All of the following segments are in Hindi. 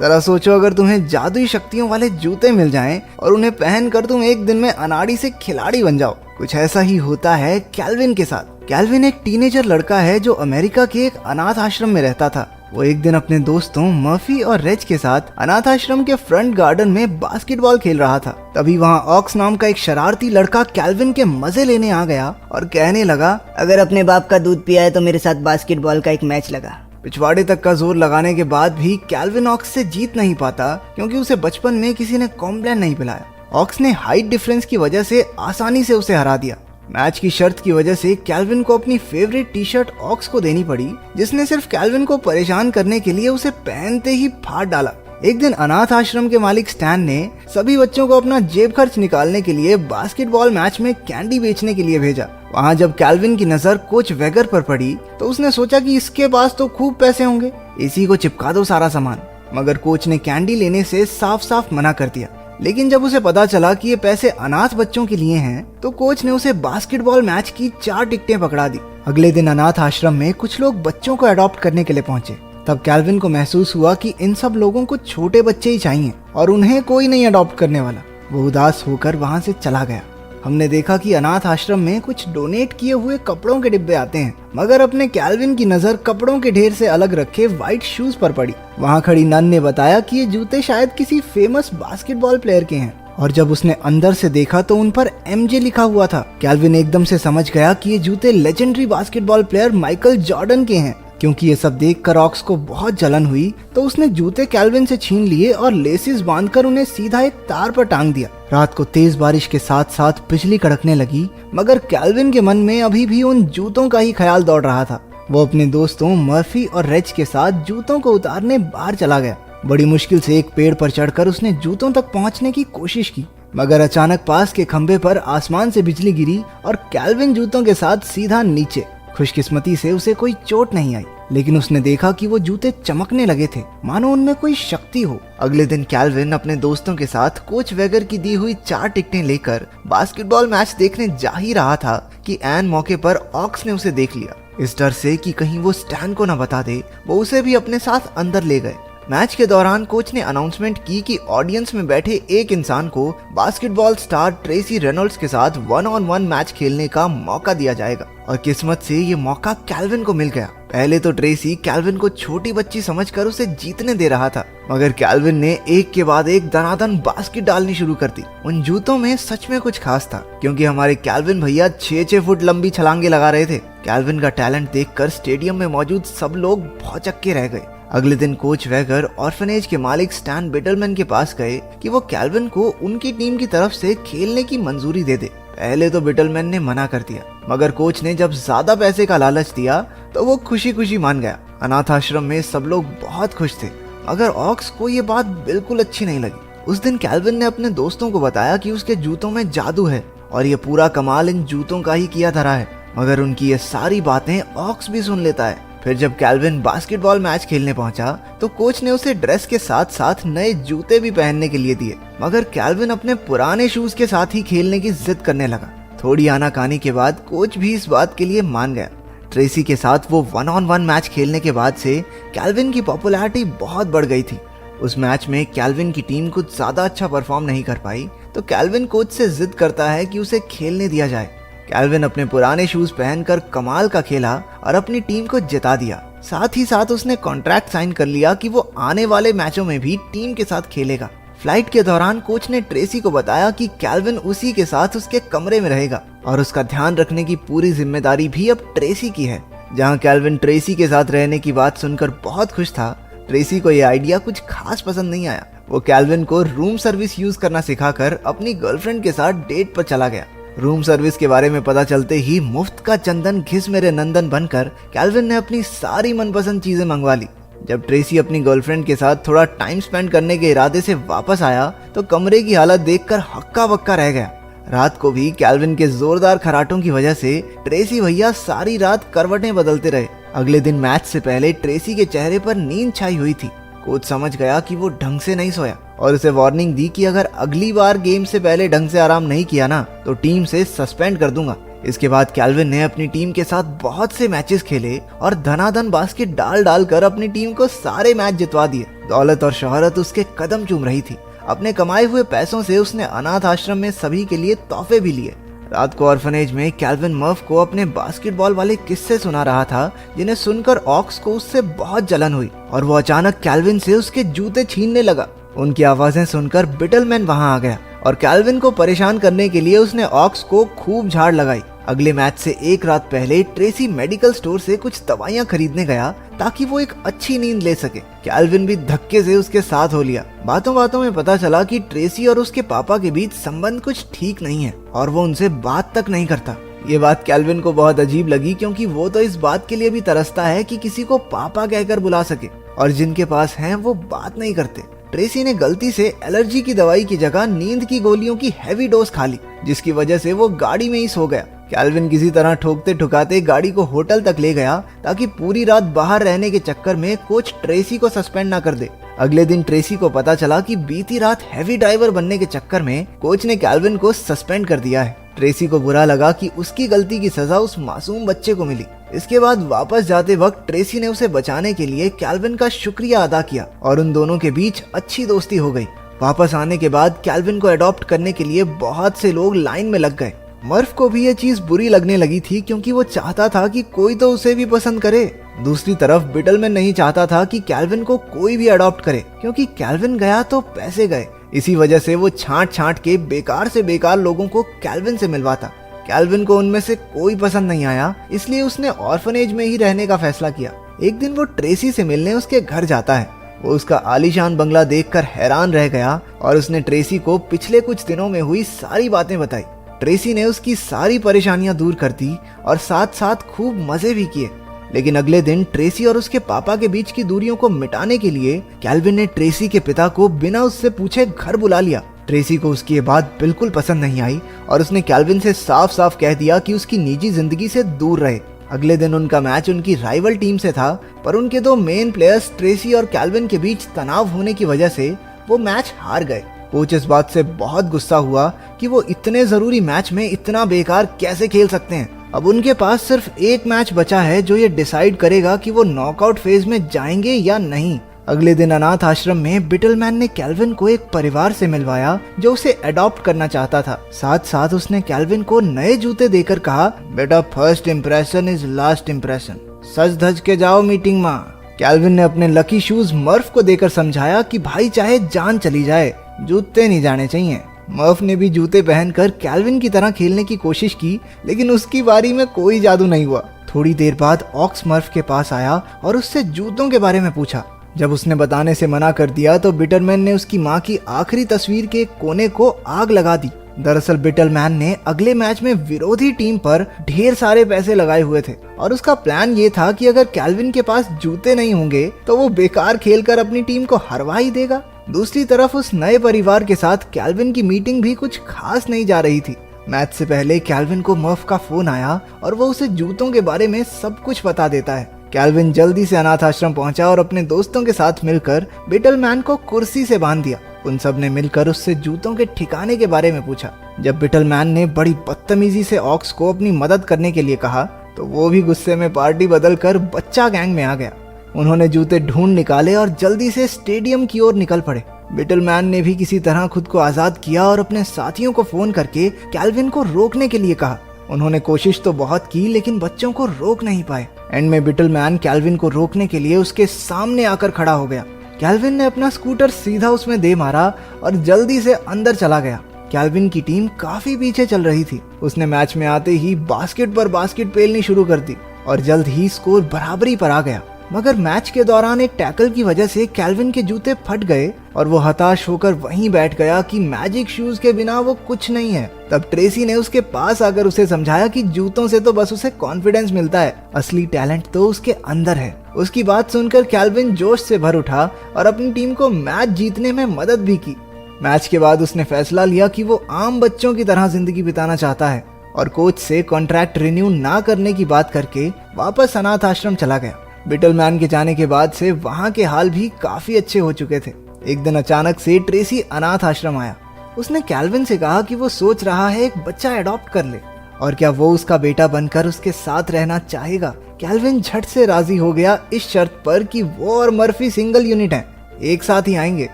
जरा सोचो, अगर तुम्हें जादुई शक्तियों वाले जूते मिल जाएं और उन्हें पहनकर तुम एक दिन में अनाड़ी से खिलाड़ी बन जाओ। कुछ ऐसा ही होता है कैल्विन के साथ। कैल्विन एक टीनेजर लड़का है जो अमेरिका के एक अनाथ आश्रम में रहता था। वो एक दिन अपने दोस्तों मर्फी और रेज के साथ अनाथ आश्रम के फ्रंट गार्डन में बास्केटबॉल खेल रहा था। तभी वहाँ ऑक्स नाम का एक शरारती लड़का कैल्विन के मजे लेने आ गया और कहने लगा, अगर अपने बाप का दूध पिया है तो मेरे साथ बास्केटबॉल का एक मैच लगा। पिछवाड़े तक का जोर लगाने के बाद भी कैल्विन ऑक्स से जीत नहीं पाता, क्योंकि उसे बचपन में किसी ने कॉम्प्लान नहीं पिलाया। ऑक्स ने हाइट डिफरेंस की वजह से आसानी से उसे हरा दिया। मैच की शर्त की वजह से कैल्विन को अपनी फेवरेट टी शर्ट ऑक्स को देनी पड़ी, जिसने सिर्फ कैल्विन को परेशान करने के लिए उसे पहनते ही फाड़ डाला। एक दिन अनाथ आश्रम के मालिक स्टैन ने सभी बच्चों को अपना जेब खर्च निकालने के लिए बास्केटबॉल मैच में कैंडी बेचने के लिए भेजा। वहाँ जब कैल्विन की नजर कोच वेगर पर पड़ी तो उसने सोचा कि इसके पास तो खूब पैसे होंगे, इसी को चिपका दो सारा सामान। मगर कोच ने कैंडी लेने से साफ साफ मना कर दिया। लेकिन जब उसे पता चला कि ये पैसे अनाथ बच्चों के लिए हैं, तो कोच ने उसे बास्केटबॉल मैच की 4 टिकटें पकड़ा दी। अगले दिन अनाथ आश्रम में कुछ लोग बच्चों को अडॉप्ट करने के लिए पहुंचे। तब कैल्विन को महसूस हुआ कि इन सब लोगों को छोटे बच्चे ही चाहिए और उन्हें कोई नहीं अडॉप्ट करने वाला। वो उदास होकर वहां से चला गया। हमने देखा कि अनाथ आश्रम में कुछ डोनेट किए हुए कपड़ों के डिब्बे आते हैं, मगर अपने कैल्विन की नजर कपड़ों के ढेर से अलग रखे व्हाइट शूज पर पड़ी। वहाँ खड़ी नन ने बताया कि ये जूते शायद किसी फेमस बास्केटबॉल प्लेयर के हैं, और जब उसने अंदर से देखा तो उन पर एमजे लिखा हुआ था। कैल्विन एकदम से समझ गया कि ये जूते legendary basketball player Michael Jordan के हैं। क्योंकि ये सब देखकर ऑक्स को बहुत जलन हुई, तो उसने जूते कैल्विन से छीन लिए और लेसिस बांधकर उन्हें सीधा एक तार पर टांग दिया। रात को तेज बारिश के साथ साथ बिजली कड़कने लगी, मगर कैल्विन के मन में अभी भी उन जूतों का ही ख्याल दौड़ रहा था। वो अपने दोस्तों मर्फी और रेज के साथ जूतों को उतारने बाहर चला गया। बड़ी मुश्किल से एक पेड़ पर चढ़कर उसने जूतों तक पहुंचने की कोशिश की, मगर अचानक पास के खंभे पर आसमान से बिजली गिरी और कैल्विन जूतों के साथ सीधा नीचे। खुशकिस्मती से उसे कोई चोट नहीं आई, लेकिन उसने देखा कि वो जूते चमकने लगे थे, मानो उनमें कोई शक्ति हो। अगले दिन कैल्विन अपने दोस्तों के साथ कोच वेगर की दी हुई 4 टिकटें लेकर बास्केटबॉल मैच देखने जा ही रहा था कि ऐन मौके पर ऑक्स ने उसे देख लिया। इस डर से कि कहीं वो स्टैन को न बता दे, वो उसे भी अपने साथ अंदर ले गए। मैच के दौरान कोच ने अनाउंसमेंट की कि ऑडियंस में बैठे एक इंसान को बास्केटबॉल स्टार ट्रेसी रेनॉल्ड्स के साथ 1-on-1 मैच खेलने का मौका दिया जाएगा, और किस्मत से ये मौका कैल्विन को मिल गया। पहले तो ट्रेसी कैल्विन को छोटी बच्ची समझकर उसे जीतने दे रहा था, मगर कैल्विन ने एक के बाद एक दनादन बास्केट डालनी शुरू कर दी। उन जूतों में सच में कुछ खास था, क्योंकि हमारे कैल्विन भैया 6-6 फुट लंबी छलांगे लगा रहे थे। कैल्विन का टैलेंट देखकर स्टेडियम में मौजूद सब लोग भौचक्के रह गए। अगले दिन कोच वेगर ऑर्फनेज के मालिक स्टैन बिटलमैन के पास गए कि वो कैल्विन को उनकी टीम की तरफ से खेलने की मंजूरी दे दे। पहले तो बिटलमैन ने मना कर दिया, मगर कोच ने जब ज्यादा पैसे का लालच दिया तो वो खुशी खुशी मान गया। अनाथ आश्रम में सब लोग बहुत खुश थे, मगर ऑक्स को ये बात बिल्कुल अच्छी नहीं लगी। उस दिन कैल्विन ने अपने दोस्तों को बताया कि उसके जूतों में जादू है और ये पूरा कमाल इन जूतों का ही किया धरा है, मगर उनकी ये सारी बातें ऑक्स भी सुन लेता है। फिर जब कैल्विन बास्केटबॉल मैच खेलने पहुंचा तो कोच ने उसे ड्रेस के साथ साथ नए जूते भी पहनने के लिए दिए, मगर कैल्विन अपने पुराने शूज के साथ ही खेलने की जिद करने लगा। थोड़ी आनाकानी के बाद कोच भी इस बात के लिए मान गया। ट्रेसी के साथ वो 1-on-1 मैच खेलने के बाद से कैल्विन की पॉपुलैरिटी बहुत बढ़ गई थी। उस मैच में कैल्विन की टीम कुछ ज्यादा अच्छा परफॉर्म नहीं कर पाई, तो कैल्विन कोच से जिद करता है कि उसे खेलने दिया जाए। कैल्विन अपने पुराने शूज पहनकर कमाल का खेला और अपनी टीम को जिता दिया। साथ ही साथ उसने कॉन्ट्रैक्ट साइन कर लिया कि वो आने वाले मैचों में भी टीम के साथ खेलेगा। फ्लाइट के दौरान कोच ने ट्रेसी को बताया कि कैल्विन उसी के साथ उसके कमरे में रहेगा और उसका ध्यान रखने की पूरी जिम्मेदारी भी अब ट्रेसी की है। जहां कैल्विन ट्रेसी के साथ रहने की बात सुनकर बहुत खुश था, ट्रेसी को यह आइडिया कुछ खास पसंद नहीं आया। वो कैल्विन को रूम सर्विस यूज करना सिखाकर अपनी गर्लफ्रेंड के साथ डेट पर चला गया। रूम सर्विस के बारे में पता चलते ही मुफ्त का चंदन घिस मेरे नंदन बनकर कैल्विन ने अपनी सारी मनपसंद चीजें मंगवा ली। जब ट्रेसी अपनी गर्लफ्रेंड के साथ थोड़ा टाइम स्पेंड करने के इरादे से वापस आया तो कमरे की हालत देखकर हक्का बक्का रह गया। रात को भी कैल्विन के जोरदार खराटों की वजह से ट्रेसी भैया सारी रात करवटें बदलते रहे। अगले दिन मैच से पहले ट्रेसी के चेहरे पर नींद छाई हुई थी। कोच समझ गया कि वो ढंग से नहीं सोया और उसे वार्निंग दी कि अगर अगली बार गेम से पहले ढंग से आराम नहीं किया ना तो टीम से सस्पेंड कर दूंगा। इसके बाद कैल्विन ने अपनी टीम के साथ बहुत से मैचेस खेले और धनाधन बास्केट डाल डाल कर अपनी टीम को सारे मैच जितवा दिए। दौलत और शोहरत उसके कदम चूम रही थी। अपने कमाए हुए पैसों से उसने अनाथ आश्रम में सभी के लिए तोहफे भी लिए। रात को ऑर्फनेज में कैल्विन मर्फ को अपने बास्केटबॉल वाले किस्से सुना रहा था, जिन्हें सुनकर ऑक्स को उससे बहुत जलन हुई और वो अचानक कैल्विन से उसके जूते छीनने लगा। उनकी आवाजें सुनकर बिटलमैन वहां आ गया और कैल्विन को परेशान करने के लिए उसने ऑक्स को खूब झाड़ लगाई। अगले मैच से एक रात पहले ट्रेसी मेडिकल स्टोर से कुछ दवाइयां खरीदने गया ताकि वो एक अच्छी नींद ले सके। कैल्विन भी धक्के से उसके साथ हो लिया। बातों बातों में पता चला कि ट्रेसी और उसके पापा के बीच संबंध कुछ ठीक नहीं है और वो उनसे बात तक नहीं करता। ये बात कैल्विन को बहुत अजीब लगी, क्योंकि वो तो इस बात के लिए भी तरसता है कि किसी को पापा कहकर बुला सके, और जिनके पास हैं वो बात नहीं करते। ट्रेसी ने गलती से एलर्जी की दवाई की जगह नींद की गोलियों की हैवी डोज खा ली, जिसकी वजह से वो गाड़ी में ही सो गया। कैल्विन किसी तरह ठोकते ठुकाते गाड़ी को होटल तक ले गया ताकि पूरी रात बाहर रहने के चक्कर में कोच ट्रेसी को सस्पेंड ना कर दे। अगले दिन ट्रेसी को पता चला कि बीती रात हैवी ड्राइवर बनने के चक्कर में कोच ने कैल्विन को सस्पेंड कर दिया है। ट्रेसी को बुरा लगा कि उसकी गलती की सजा उस मासूम बच्चे को मिली। इसके बाद वापस जाते वक्त ट्रेसी ने उसे बचाने के लिए कैल्विन का शुक्रिया अदा किया और उन दोनों के बीच अच्छी दोस्ती हो गई। वापस आने के बाद कैल्विन को अडॉप्ट करने के लिए बहुत से लोग लाइन में लग गए। मर्फ को भी ये चीज बुरी लगने लगी थी, क्योंकि वो चाहता था कि कोई तो उसे भी पसंद करे। दूसरी तरफ बिटलमैन नहीं चाहता था कि कैल्विन को कोई भी अडॉप्ट करे, क्योंकि कैल्विन गया तो पैसे गए। इसी वजह से वो छांट छांट के बेकार से बेकार लोगों को कैल्विन से मिलवाता। कैल्विन को उनमें से कोई पसंद नहीं आया, इसलिए उसने ऑर्फनेज में ही रहने का फैसला किया। एक दिन वो ट्रेसी से मिलने उसके घर जाता है। वो उसका आलीशान बंगला देखकर हैरान रह गया और उसने ट्रेसी को पिछले कुछ दिनों में हुई सारी बातें बताई। ट्रेसी ने उसकी सारी परेशानियां दूर कर दी और साथ साथ खूब मजे भी किए। लेकिन अगले दिन ट्रेसी और उसके पापा के बीच की दूरियों को मिटाने के लिए कैल्विन ने ट्रेसी के पिता को बिना उससे पूछे घर बुला लिया। ट्रेसी को उसकी ये बात बिल्कुल पसंद नहीं आई और उसने कैल्विन से साफ साफ कह दिया कि उसकी निजी जिंदगी से दूर रहे। अगले दिन उनका मैच उनकी राइवल टीम से था, पर उनके दो मेन प्लेयर्स ट्रेसी और कैल्विन के बीच तनाव होने की वजह से वो मैच हार गए। कोच इस बात से बहुत गुस्सा हुआ कि वो इतने जरूरी मैच में इतना बेकार कैसे खेल सकते हैं। अब उनके पास सिर्फ एक मैच बचा है जो ये डिसाइड करेगा कि वो नॉकआउट फेज में जाएंगे या नहीं। अगले दिन अनाथ आश्रम में बिटलमैन ने कैल्विन को एक परिवार से मिलवाया जो उसे अडॉप्ट करना चाहता था। साथ साथ उसने कैल्विन को नए जूते देकर कहा, बेटा first impression is last impression, सज धज के जाओ मीटिंग में। कैल्विन ने अपने लकी शूज मर्फ को देकर समझाया कि भाई चाहे जान चली जाए, जूते नहीं जाने चाहिए। मर्फ ने भी जूते पहनकर कैल्विन की तरह खेलने की कोशिश की, लेकिन उसकी बारी में कोई जादू नहीं हुआ। थोड़ी देर बाद ऑक्स मर्फ के पास आया और उससे जूतों के बारे में पूछा। जब उसने बताने से मना कर दिया तो बिटलमैन ने उसकी माँ की आखिरी तस्वीर के कोने को आग लगा दी। दरअसल बिटलमैन ने अगले मैच में विरोधी टीम पर ढेर सारे पैसे लगाए हुए थे और उसका प्लान ये था कि अगर कैल्विन के पास जूते नहीं होंगे तो वो बेकार खेलकर अपनी टीम को हरवा ही देगा। दूसरी तरफ उस नए परिवार के साथ कैल्विन की मीटिंग भी कुछ खास नहीं जा रही थी। मैच से पहले कैल्विन को मर्फ का फोन आया और वो उसे जूतों के बारे में सब कुछ बता देता है। कैल्विन जल्दी से अनाथ आश्रम पहुंचा और अपने दोस्तों के साथ मिलकर बिटलमैन को कुर्सी से बांध दिया। उन सब ने मिलकर उससे जूतों के ठिकाने के बारे में पूछा। जब बिटलमैन ने बड़ी बदतमीजी से ऑक्स को अपनी मदद करने के लिए कहा तो वो भी गुस्से में पार्टी बदल कर बच्चा गैंग में आ गया। उन्होंने जूते ढूंढ निकाले और जल्दी से स्टेडियम की ओर निकल पड़े। बिटलमैन ने भी किसी तरह खुद को आजाद किया और अपने साथियों को फोन करके कैल्विन को रोकने के लिए कहा। उन्होंने कोशिश तो बहुत की, लेकिन बच्चों को रोक नहीं पाए। एंड में बिटलमैन कैल्विन को रोकने के लिए उसके सामने आकर खड़ा हो गया। कैल्विन ने अपना स्कूटर सीधा उसमें दे मारा और जल्दी से अंदर चला गया। कैल्विन की टीम काफी पीछे चल रही थी। उसने मैच में आते ही बास्केट पर बास्केट पेलनी शुरू कर दी और जल्द ही स्कोर बराबरी पर आ गया। मगर मैच के दौरान एक टैकल की वजह से कैल्विन के जूते फट गए और वो हताश होकर वहीं बैठ गया कि मैजिक शूज के बिना वो कुछ नहीं है। तब ट्रेसी ने उसके पास आकर उसे समझाया कि जूतों से तो बस उसे कॉन्फिडेंस मिलता है, असली टैलेंट तो उसके अंदर है। उसकी बात सुनकर कैल्विन जोश से भर उठा और अपनी टीम को मैच जीतने में मदद भी की। मैच के बाद उसने फैसला लिया कि वो आम बच्चों की तरह जिंदगी बिताना चाहता है और कोच से कॉन्ट्रैक्ट रिन्यू ना करने की बात करके वापस अनाथ आश्रम चला गया। बिटलमैन के जाने के बाद से वहां के हाल भी काफी अच्छे हो चुके थे। एक दिन अचानक से ट्रेसी अनाथ आश्रम आया। उसने कैल्विन से कहा कि वो सोच रहा है एक बच्चा अडॉप्ट कर ले। और क्या वो उसका बेटा बनकर उसके साथ रहना चाहेगा? कैल्विन झट से राजी हो गया इस शर्त पर कि वो और मर्फी सिंगल यूनिट हैं, एक साथ ही आएंगे।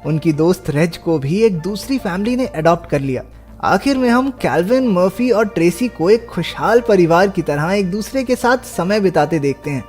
उनकी दोस्त रेज को भी एक दूसरी फैमिली ने अडॉप्ट कर लिया। आखिर में हम कैल्विन, मर्फी और ट्रेसी को एक खुशहाल परिवार की तरह एक दूसरे के साथ समय बिताते देखते हैं।